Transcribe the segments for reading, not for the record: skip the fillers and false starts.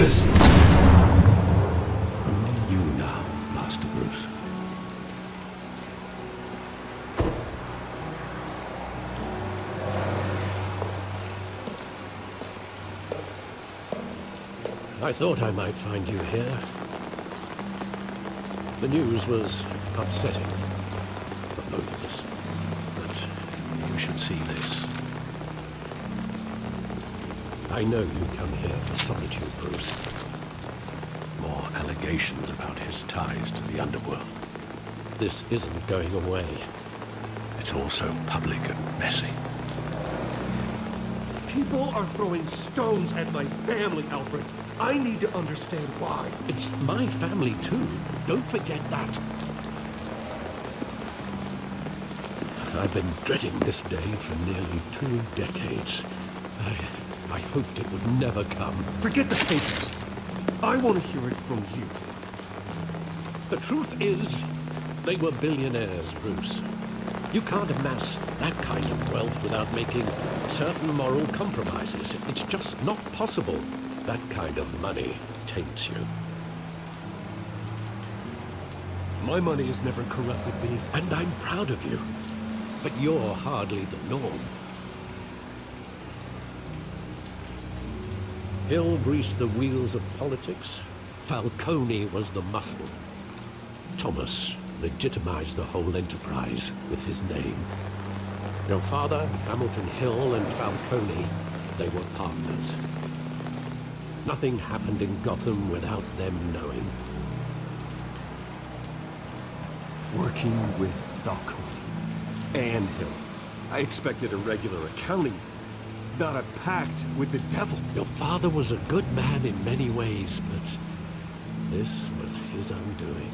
this? Only you now, Master Bruce. I thought I might find you here. The news was upsetting for both of us. But you should see this. I know you come here for solitude, Bruce. More allegations about his ties to the underworld. This isn't going away. It's all so public and messy. People are throwing stones at my family, Alfred. I need to understand why. It's my family too. Don't forget that. I've been dreading this day for nearly 2 decades. I hoped it would never come. Forget the papers. I want to hear it from you. The truth is, they were billionaires, Bruce. You can't amass that kind of wealth without making certain moral compromises. It's just not possible. That kind of money taints you. My money has never corrupted me. And I'm proud of you. But you're hardly the norm. Hill greased the wheels of politics. Falcone was the muscle. Thomas legitimized the whole enterprise with his name. Your father, Hamilton Hill, and Falcone, they were partners. Nothing happened in Gotham without them knowing. Working with Falcone and Hill. I expected a regular accounting, not a pact with the devil. Your father was a good man in many ways, but this was his undoing.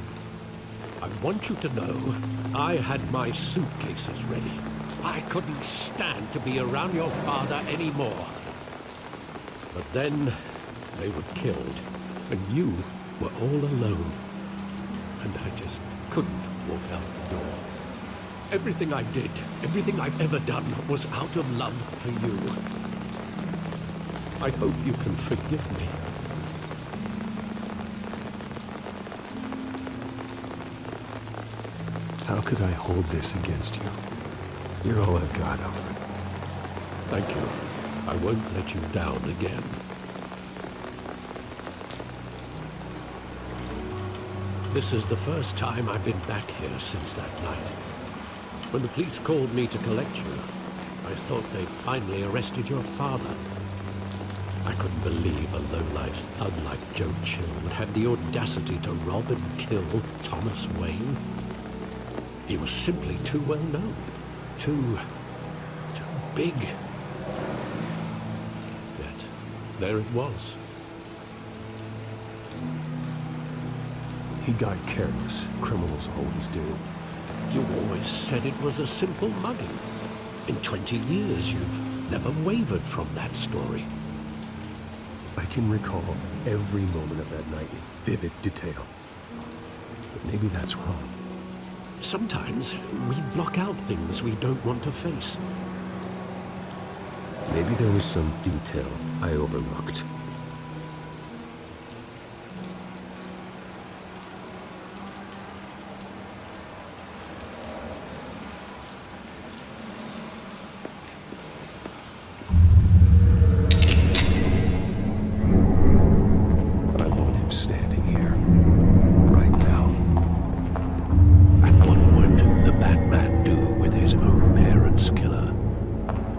I want you to know, I had my suitcases ready. I couldn't stand to be around your father anymore. But then, they were killed, and you were all alone. And I just couldn't walk out the door. Everything I did, everything I've ever done, was out of love for you. I hope you can forgive me. How could I hold this against you? You're all I've got, Alfred. Thank you. I won't let you down again. This is the first time I've been back here since that night. When the police called me to collect you, I thought they'd finally arrested your father. I couldn't believe a low-life thug like Joe Chill would have the audacity to rob and kill Thomas Wayne. He was simply too well known. Too big. Yet, there it was. He got careless. Criminals always do. You always said it was a simple mugging. In 20 years, you've never wavered from that story. I can recall every moment of that night in vivid detail. But maybe that's wrong. Sometimes we block out things we don't want to face. Maybe there was some detail I overlooked. I want him standing here, right now. And what would the Batman do with his own parents' killer?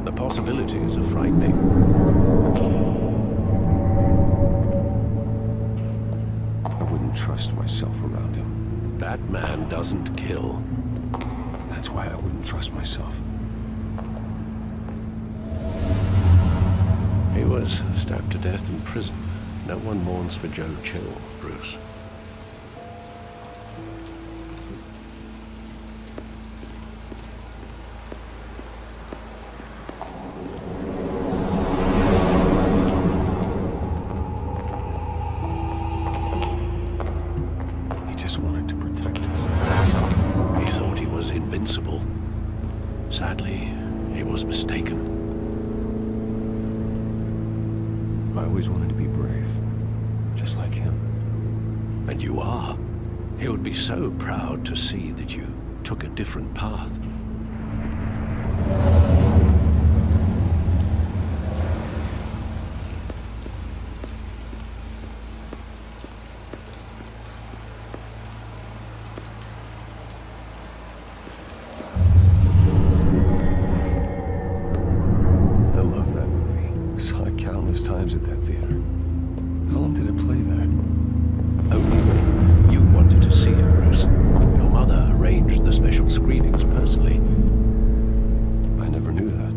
The possibilities are frightening. I wouldn't trust myself around him. Batman doesn't kill. That's why I wouldn't trust myself. He was stabbed to death in prison. No one mourns for Joe Chill, Bruce. He just wanted to protect us. He thought he was invincible. Sadly, he was mistaken. I always wanted to be brave. And you are. He would be so proud to see that you took a different path. I love that movie. Saw it countless times at that theater. How long did it play that? Only you wanted to see it, Bruce. Your mother arranged the special screenings personally. I never knew that.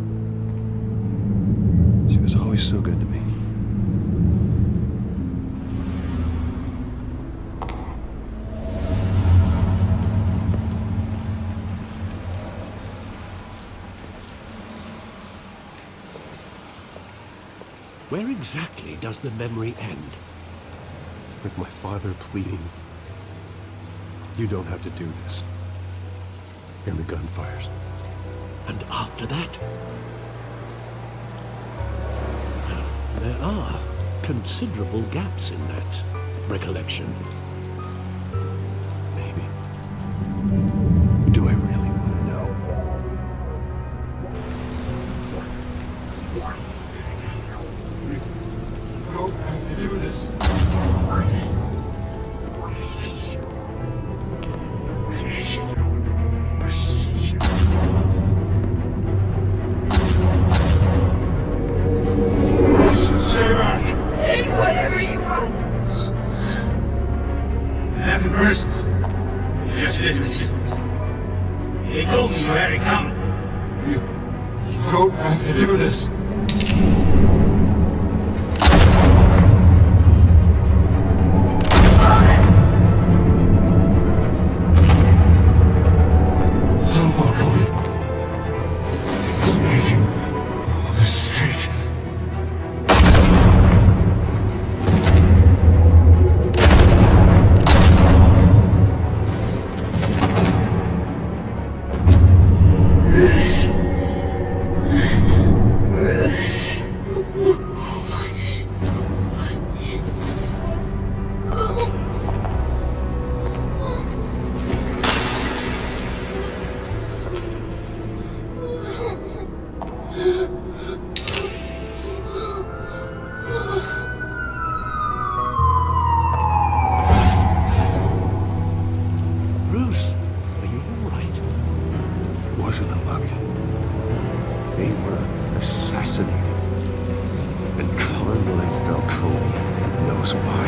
She was always so good to me. Where exactly does the memory end? With my father pleading, "You don't have to do this." And the gun fires. And after that? There are considerable gaps in that recollection. Maybe. Do I really want to know? Don't have to do this. Stay back! Take whatever you want. Nothing personal. Just business. They told me you had it coming. You don't have to do this. He's making a mistake. Bruce, are you all right? It wasn't a bug. They were assassinated. And Carmine Falcone knows why.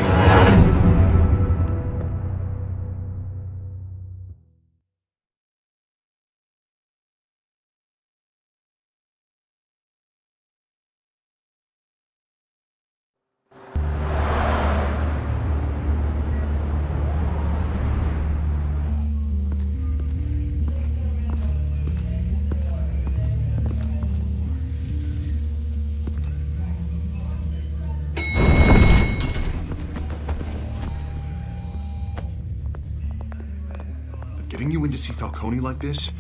Getting you in to see Falcone like this,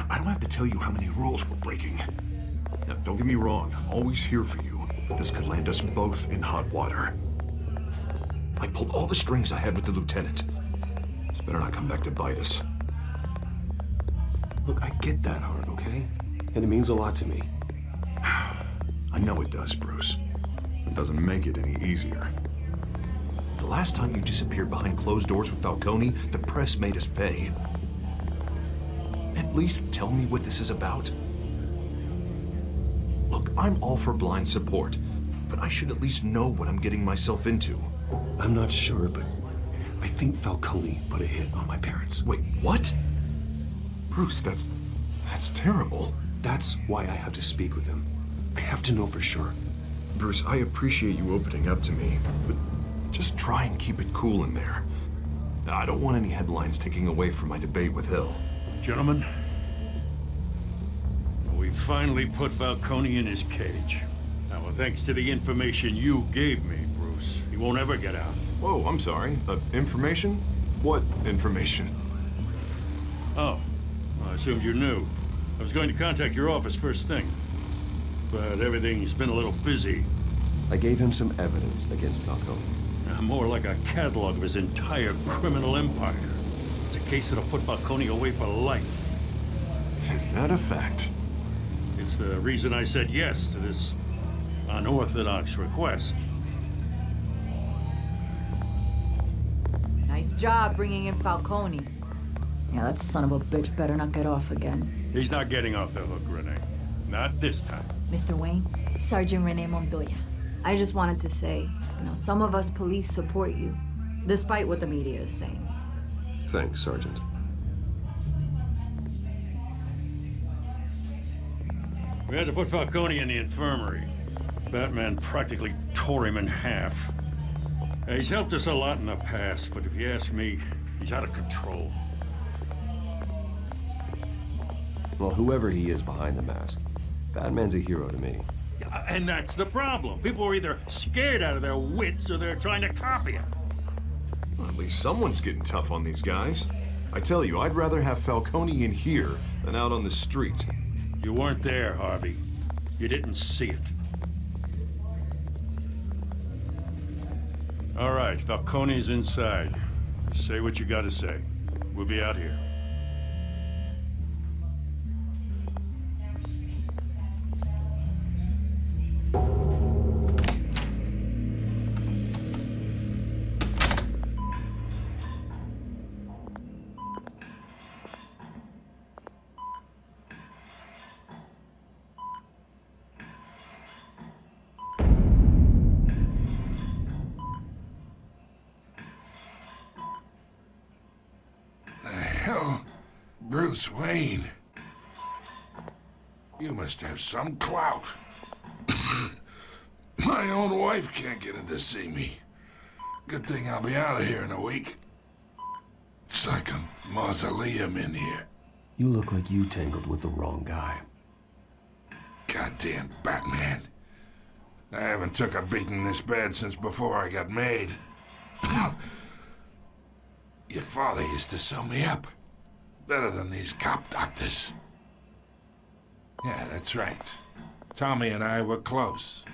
I don't have to tell you how many rules we're breaking. Now, don't get me wrong, I'm always here for you, but this could land us both in hot water. I pulled all the strings I had with the lieutenant. This better not come back to bite us. Look, I get that, Art, okay? And it means a lot to me. I know it does, Bruce. It doesn't make it any easier. The last time you disappeared behind closed doors with Falcone, the press made us pay. At least tell me what this is about. Look, I'm all for blind support, but I should at least know what I'm getting myself into. I'm not sure, but I think Falcone put a hit on my parents. Wait, what? Bruce, that's terrible. That's why I have to speak with him. I have to know for sure. Bruce, I appreciate you opening up to me, but just try and keep it cool in there. I don't want any headlines taking away from my debate with Hill. Gentlemen, we finally put Falcone in his cage. Now, thanks to the information you gave me, Bruce, he won't ever get out. Whoa, I'm sorry. Information? What information? Oh, I assumed you knew. I was going to contact your office first thing, but everything's been a little busy. I gave him some evidence against Falcone. More like a catalog of his entire criminal empire. It's a case that'll put Falcone away for life. Is that a fact? It's the reason I said yes to this unorthodox request. Nice job bringing in Falcone. Yeah, that son of a bitch better not get off again. He's not getting off the hook, Renee. Not this time. Mr. Wayne, Sergeant Renee Montoya. I just wanted to say, some of us police support you, despite what the media is saying. Thanks, Sergeant. We had to put Falcone in the infirmary. Batman practically tore him in half. He's helped us a lot in the past, but if you ask me, he's out of control. Well, whoever he is behind the mask, Batman's a hero to me. And that's the problem. People are either scared out of their wits or they're trying to copy him. Well, at least someone's getting tough on these guys. I tell you, I'd rather have Falcone in here than out on the street. You weren't there, Harvey. You didn't see it. All right, Falcone's inside. Say what you gotta say. We'll be out here. Hell, Bruce Wayne. You must have some clout. My own wife can't get in to see me. Good thing I'll be out of here in a week. It's like a mausoleum in here. You look like you tangled with the wrong guy. Goddamn Batman. I haven't took a beating this bad since before I got made. Your father used to sew me up. Better than these cop doctors. Yeah, that's right. Tommy and I were close.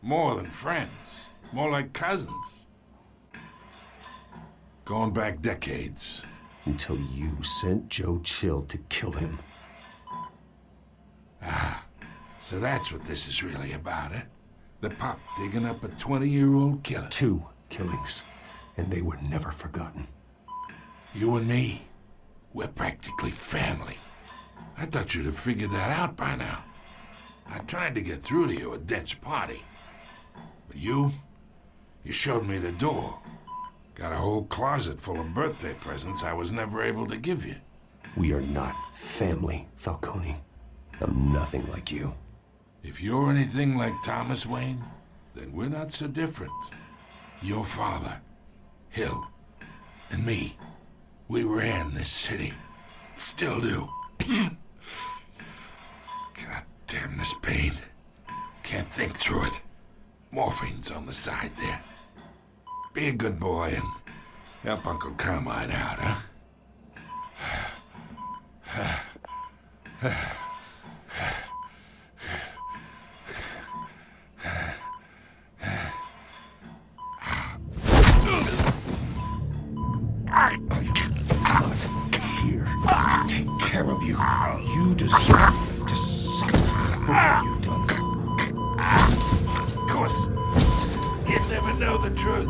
More than friends. More like cousins. Going back decades. Until you sent Joe Chill to kill him. So that's what this is really about, eh? The pop digging up a 20-year-old killer. 2 killings, and they were never forgotten. You and me, we're practically family. I thought you'd have figured that out by now. I tried to get through to you at Dent's party. But you showed me the door. Got a whole closet full of birthday presents I was never able to give you. We are not family, Falcone. I'm nothing like you. If you're anything like Thomas Wayne, then we're not so different. Your father, Hill, and me, we ran this city. Still do. God damn this pain. Can't think through it. Morphine's on the side there. Be a good boy and help Uncle Carmine out, huh? Here, take care of you. You deserve to suffer for what you've done. Of course, you'd never know the truth.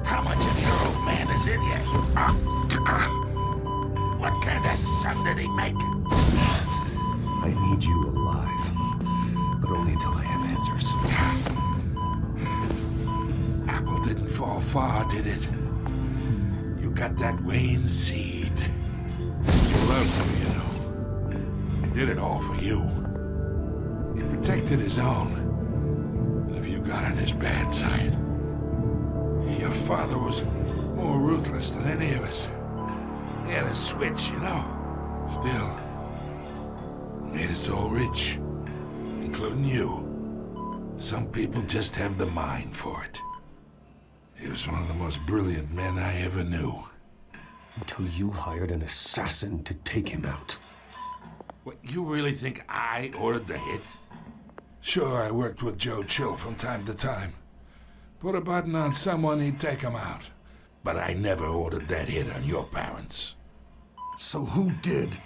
How much of your old man is in you? What kind of son did he make? I need you alive, but only until I have answers. Apple didn't fall far, did it? You got that Wayne seed. You loved me, you know. He did it all for you. He protected his own. And if you got on his bad side, your father was more ruthless than any of us. He had a switch, you know. Still, made us all rich, including you. Some people just have the mind for it. He was one of the most brilliant men I ever knew. Until you hired an assassin to take him out. What, you really think I ordered the hit? Sure, I worked with Joe Chill from time to time. Put a button on someone, he'd take him out. But I never ordered that hit on your parents. So who did?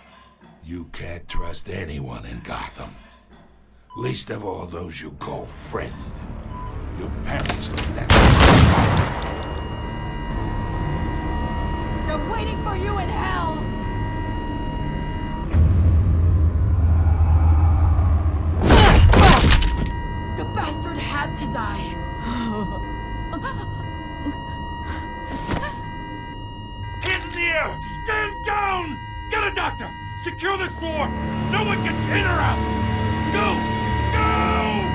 You can't trust anyone in Gotham. Least of all those you call friend. Your parents looked that. They're waiting for you in hell! The bastard had to die. Hands in the air! Stand down! Get a doctor! Secure this floor! No one gets in or out! Go! Go!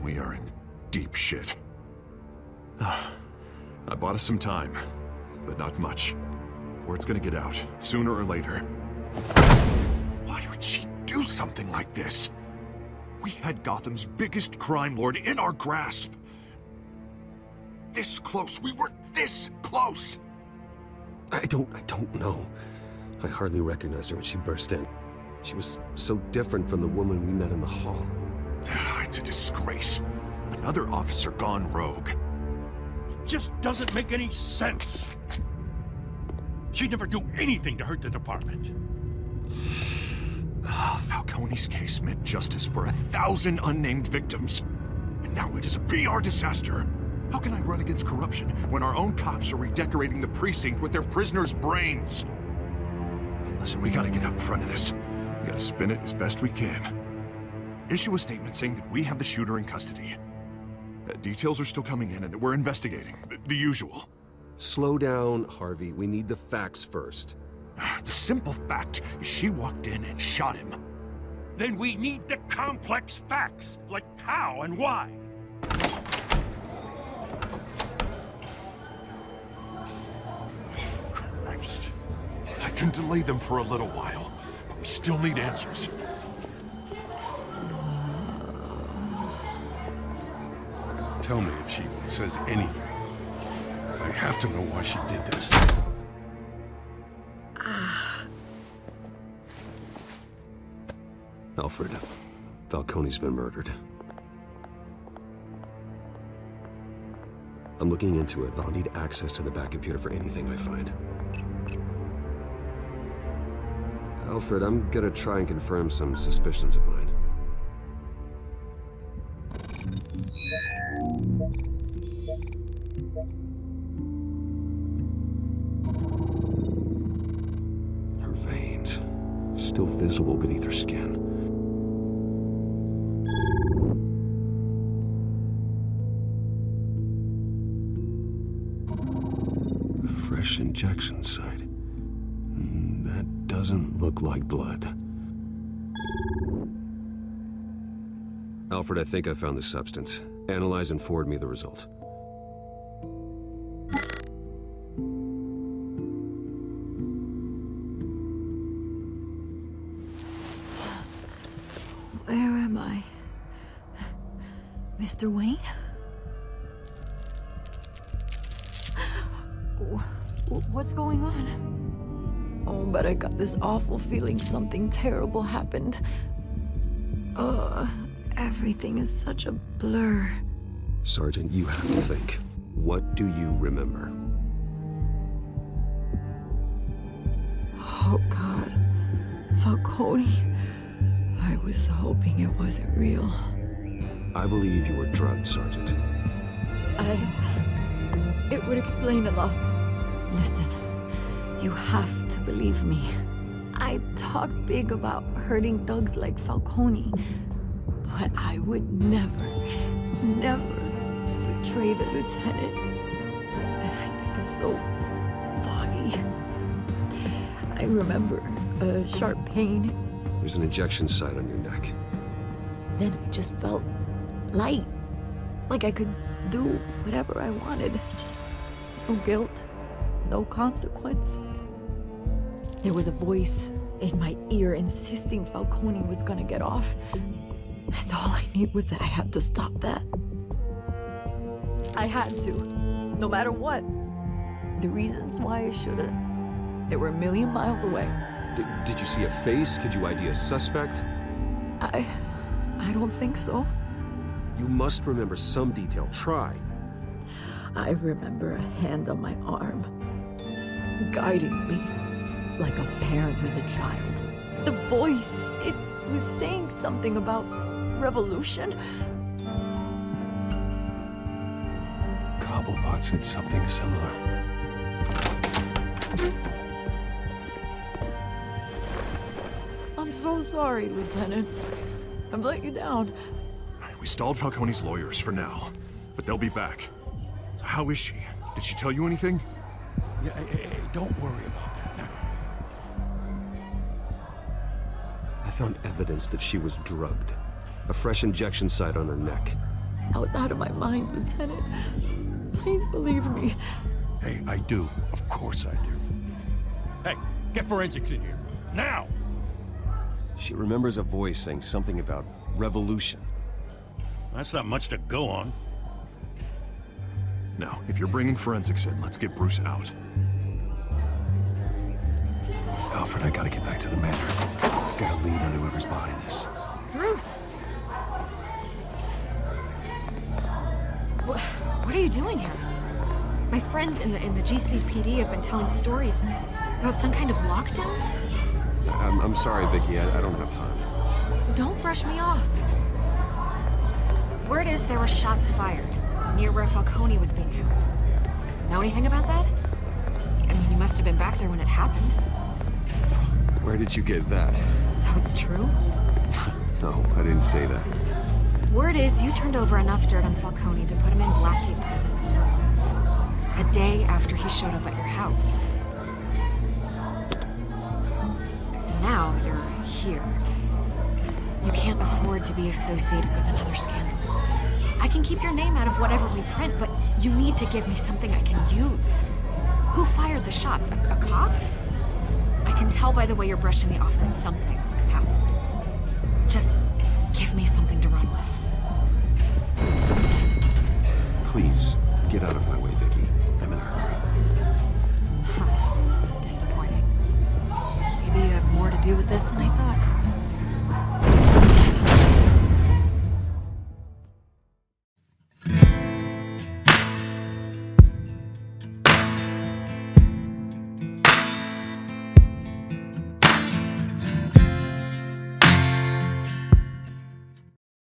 We are in deep shit. I bought us some time, but not much. Word's gonna get out, sooner or later. Why would she do something like this? We had Gotham's biggest crime lord in our grasp. This close, we were this close! I don't know. I hardly recognized her when she burst in. She was so different from the woman we met in the hall. It's a disgrace. Another officer gone rogue. Just doesn't make any sense. She'd never do anything to hurt the department. Falcone's case meant justice for 1,000 unnamed victims. And now it is a PR disaster. How can I run against corruption when our own cops are redecorating the precinct with their prisoners' brains? Listen, we gotta get out in front of this. We gotta spin it as best we can. Issue a statement saying that we have the shooter in custody. Details are still coming in and that we're investigating. The usual. Slow down, Harvey. We need the facts first. The simple fact is she walked in and shot him. Then we need the complex facts, like how and why. Christ. I can delay them for a little while, but we still need answers. Tell me if she says anything. I have to know why she did this. Alfred, Falcone's been murdered. I'm looking into it, but I'll need access to the back computer for anything I find. Alfred, I'm gonna try and confirm some suspicions of mine. Her veins, still visible beneath her skin. Fresh injection site. That doesn't look like blood. Alfred, I think I found the substance. Analyze and forward me the result. Where am I? Mr. Wayne? What's going on? Oh, but I got this awful feeling something terrible happened. Everything is such a blur. Sergeant, you have to think. What do you remember? Oh, God. Falcone. I was hoping it wasn't real. I believe you were drugged, Sergeant. It would explain a lot. Listen, you have to believe me. I talk big about hurting thugs like Falcone, but I would never betray the lieutenant. Everything is so foggy. I remember a sharp pain. There's an injection site on your neck. Then it just felt light. Like I could do whatever I wanted. No guilt, no consequence. There was a voice in my ear insisting Falcone was gonna get off. And all I knew was that I had to stop that. I had to, no matter what. The reasons why I should've, they were a million miles away. Did you see a face? Could you ID a suspect? I don't think so. You must remember some detail. Try. I remember a hand on my arm, guiding me like a parent with a child. The voice, it was saying something about revolution. Cobblepot said something similar. I'm so sorry, Lieutenant. I've let you down. We stalled Falcone's lawyers for now, but they'll be back. So how is she? Did she tell you anything? Yeah, hey, don't worry about that now. I found evidence that she was drugged. A fresh injection site on her neck. I was out of my mind, Lieutenant. Please believe me. Hey, I do. Of course I do. Hey, get forensics in here. Now! She remembers a voice saying something about revolution. That's not much to go on. Now, if you're bringing forensics in, let's get Bruce out. Alfred, I gotta get back to the manor. I've got a lead on whoever's behind this. Bruce! What are you doing here? My friends in the GCPD have been telling stories about some kind of lockdown? I'm sorry, Vicky. I don't have time. Don't brush me off. Word is there were shots fired near where Falcone was being held. Know anything about that? I mean, you must have been back there when it happened. Where did you get that? So it's true? No, I didn't say that. Word is you turned over enough dirt on Falcone to put him in Blackgate prison for life. A day after he showed up at your house. Now you're here. You can't afford to be associated with another scandal. I can keep your name out of whatever we print, but you need to give me something I can use. Who fired the shots? A cop? I can tell by the way you're brushing me off that something happened. Just give me something to run with. Please, get out of my